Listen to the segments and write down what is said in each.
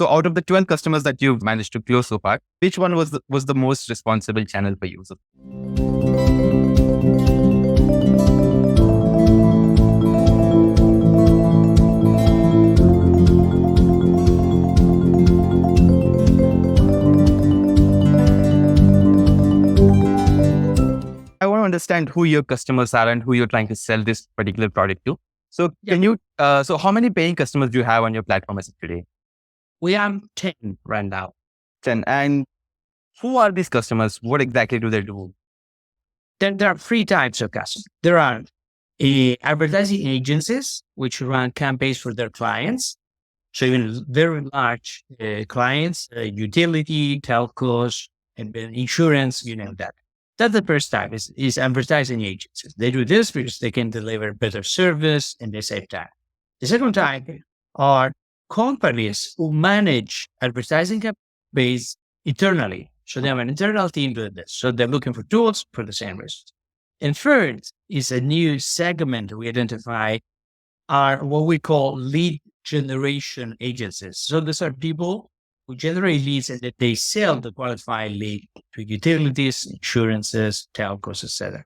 So out of the 12 customers that you've managed to close so far, which one was the most responsible channel for you? So, I want to understand who your customers are and who you're trying to sell this particular product to. So can you, so how many paying customers do you have on your platform as of today? We have 10 right now. 10. And who are these customers? What exactly do they do? Then there are three types of customers. There are advertising agencies, which run campaigns for their clients. So even very large clients, utility, telcos, and insurance, that. That's the first type is advertising agencies. They do this because they can deliver better service and they save time. The second type are companies who manage advertising campaigns internally. So they have an internal team doing this. So they're looking for tools for the same reason. And third is a new segment we identify are what we call lead generation agencies. So these are people who generate leads and that they sell the qualified lead to utilities, insurances, telcos, etc.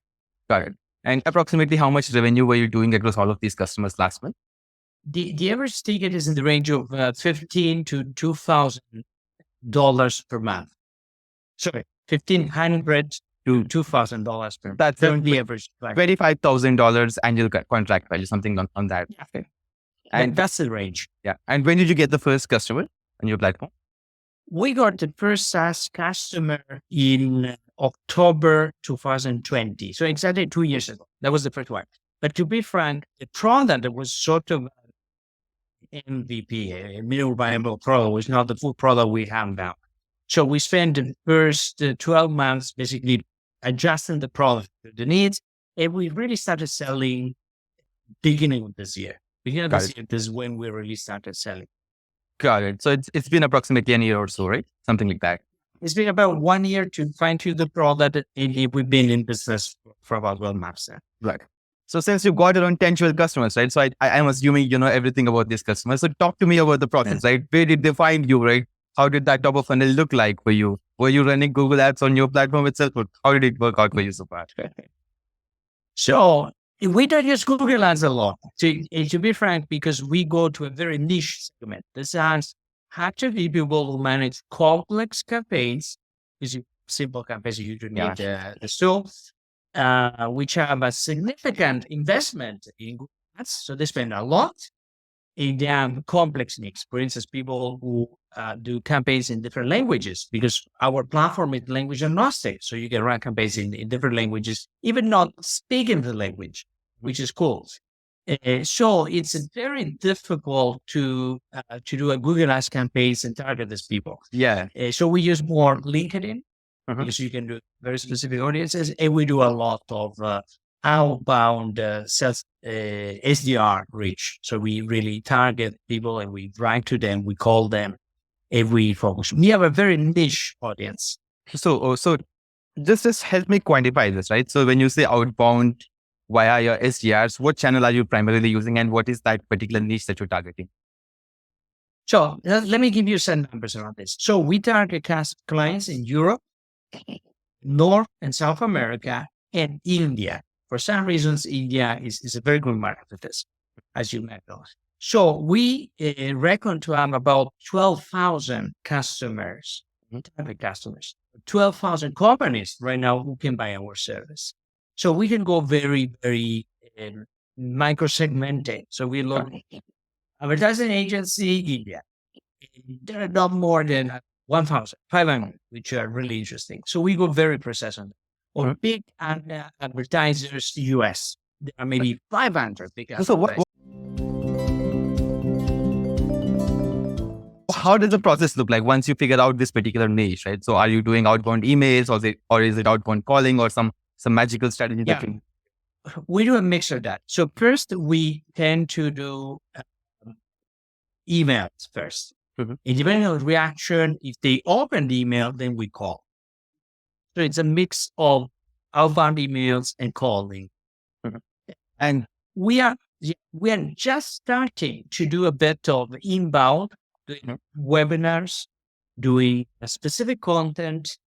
Got it. And approximately how much revenue were you doing across all of these customers last month? The average ticket is in the range of $1,500 to $2,000 per month. Sorry, $1,500 to $2,000 per month. That's the average. $25,000 annual contract value, something on that. Yeah. And that's the range. Yeah. And when did you get the first customer on your platform? We got the first SaaS customer in October 2020. So exactly 2 years ago. That was the first one. But to be frank, the product was sort of MVP, a minimum viable product, was not the full product we have now. So we spent the first 12 months basically adjusting the product to the needs. And we really started selling beginning of this year. Beginning of this year, this is when we really started selling. Got it. So it's been approximately a year or so, right? Something like that. It's been about 1 year to fine-tune the product, and we've been in business for about 12 months. Right. So since you've got around 10, 12 customers, right? So I'm assuming you know everything about these customers. So talk to me about the process, right? Where did they find you, right? How did that top of funnel look like for you? Were you running Google Ads on your platform itself? Or how did it work out for you so far? So we don't use Google Ads a lot, to be frank, because we go to a very niche segment. This has actually people who manage complex campaigns, because simple campaigns you usually need the tools, which have a significant investment in Google Ads. So they spend a lot in their complex needs. For instance, people who do campaigns in different languages, because our platform is language agnostic. So you can run campaigns in different languages, even not speaking the language, which is cool. So it's very difficult to do a Google Ads campaigns and target these people. Yeah. So we use more LinkedIn because you can do very specific audiences, and we do a lot of outbound sales SDR reach. So we really target people and we write to them, we call them, and we focus. We have a very niche audience. So just help me quantify this, right? So when you say outbound via your SDRs, what channel are you primarily using and what is that particular niche that you're targeting? So let me give you some numbers around this. So we target clients in Europe, North and South America, and India. For some reasons, India is a very good market for this, as you might know. So we reckon to have about 12,000 customers, 12,000 companies right now who can buy our service. So we can go very, very micro-segmented. So we look advertising agency, India. There are not more than 1,500, which are really interesting. So we go very precise on that. Or big advertisers, US. There are maybe 500 big advertisers. How does the process look like once you figure out this particular niche, right? So are you doing outbound emails or is it outbound calling or some magical strategy? Yeah. We do a mix of that. So first, we tend to do emails first. And depending on the reaction, if they open the email, then we call. So it's a mix of outbound emails and calling. And we are just starting to do a bit of inbound doing webinars, doing a specific content,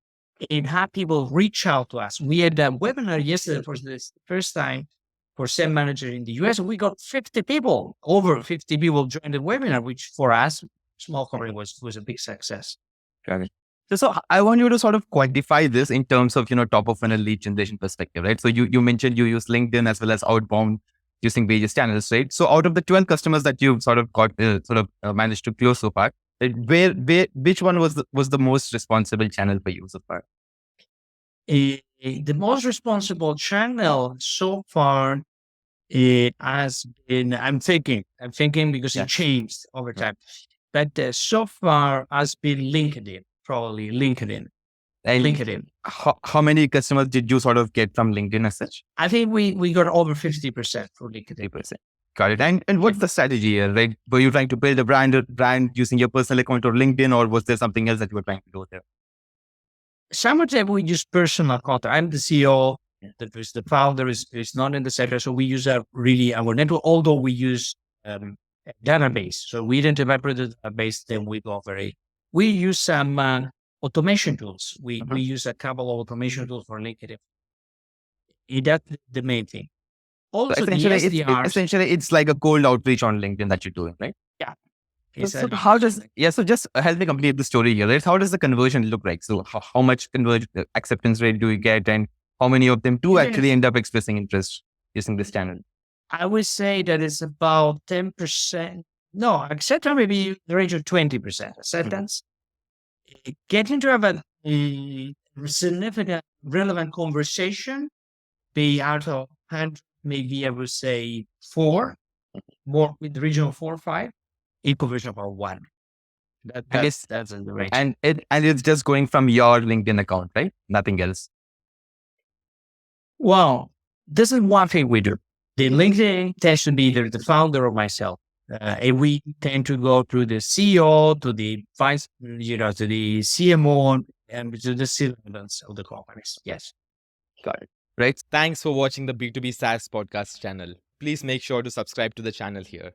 and have people reach out to us. We had a webinar yesterday for the first time for SEM manager in the US, and we got 50 people, over 50 people joined the webinar, which for us, small company, was a big success. Got it. So I want you to sort of quantify this in terms of, top of funnel lead generation perspective, right? So you mentioned you use LinkedIn as well as outbound using various channels, right? So out of the 12 customers that you've sort of got, managed to close so far, which one was the most responsible channel for you so far? The most responsible channel so far has been, I'm thinking because it changed over time, but so far has been LinkedIn, probably LinkedIn. And LinkedIn. How many customers did you sort of get from LinkedIn as such? I think we got over 50% for LinkedIn. 50%. Got it. And what's the strategy here, right? Were you trying to build a brand using your personal account or LinkedIn, or was there something else that you were trying to do there? Some of them we use personal content. I'm the CEO. The founder is not in the sector, so we use our network. Although we use a database, so we identify the database. Then we use some automation tools. We use a couple of automation tools for LinkedIn. That's the main thing. Also, so essentially, it's like a cold outreach on LinkedIn that you're doing, right? Yeah. So just help me complete the story here. Right? How does the conversion look like? So how much acceptance rate do you get, and how many of them do actually end up expressing interest using this channel? I would say that it's about 10%. No, acceptance maybe in the range of 20% acceptance. Getting to have a significant, relevant conversation, be out of 100, maybe I would say 4, more with the region of 4 or 5. Conversion about 1. That's in the range. And it's just going from your LinkedIn account, right? Nothing else. Well, this is one thing we do. The LinkedIn tends to be either the founder or myself. And we tend to go through the CEO, to the vice, to the CMO, and to the C-levels of the companies. Yes. Got it. Right. Thanks for watching the B2B SaaS Podcast channel. Please make sure to subscribe to the channel here.